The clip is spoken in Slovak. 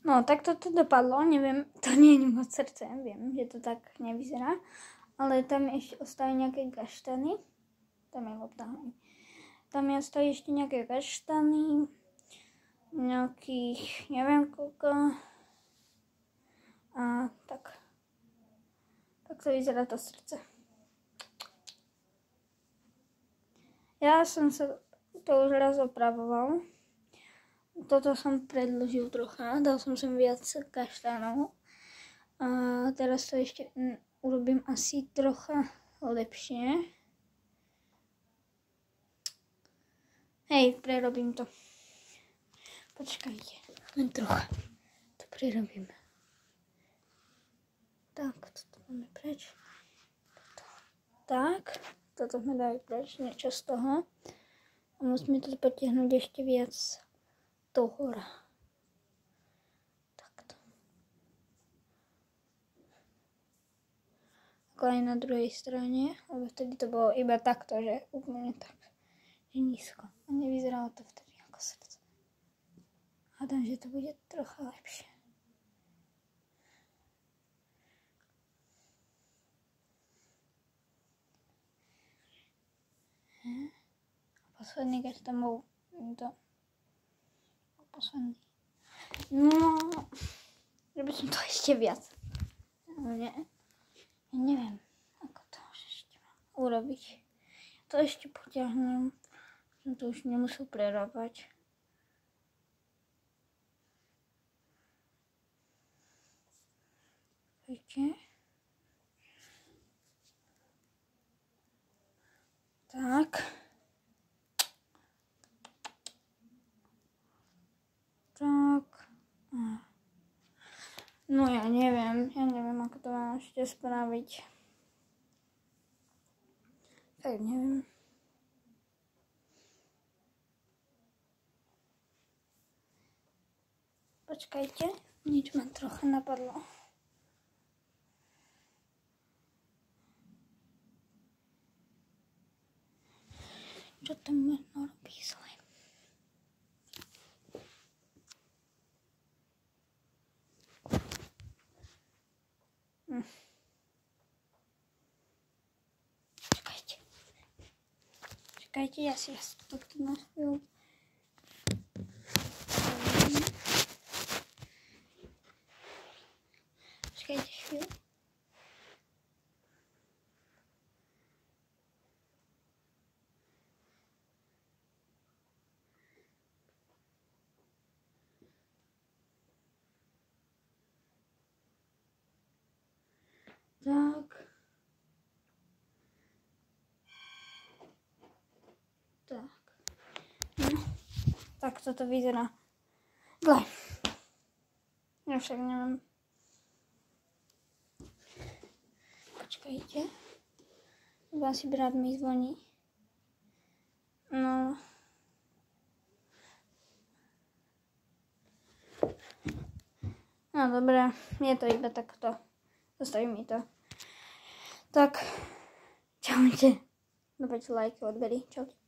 No, tak to dopadlo, neviem, to nie je moc srdce, viem, že to tak nevyzerá, ale tam ešte ostali nejaké gaštany, tam je lopta, tam ostali ešte nejaké gaštany, nejakých, neviem koľko, a tak to vyzerá to srdce. Ja som sa to už raz opravoval. Toto som predĺžil trocha, dal som sem viac kaštánov. A teraz to ešte urobím asi trocha lepšie. Hej, prerobím to. Počkajte, len trocha to prerobím. Tak, toto máme preč. Tak, toto sme dali preč, niečo z toho. A musíme to potiahnuť ešte viac do hora. Takto. Ako aj na druhej strane, lebo vtedy to bolo iba takto, že úplne tak, že nízko. A nevyzeralo to vtedy ako srdce. Hádam, že to bude trocha lepšie. Posledný, keď tam bol to posledný. No, že by som to ešte viac. Nie. Ja neviem, ako to ešte mám urobiť. To ešte potiahnem. Som to už nemusel prerábať. Viete? Tak. Tak. No ja neviem, ako to mám ešte spraviť. Tak neviem. Počkajte, nič ma trocha napadlo. Čo tam možno robí zle? Čakajte, ja si vás takto na chvíľu. Čakajte chvíľu. Tak. Tak. No. Tak toto vyzerá. Zle. Ja však neviem. Počkajte. Asi brat mi zvoní. No. No dobré, je to iba takto. Zostaví mi to. Tak, čaute. Dajte like, odberi, čaute.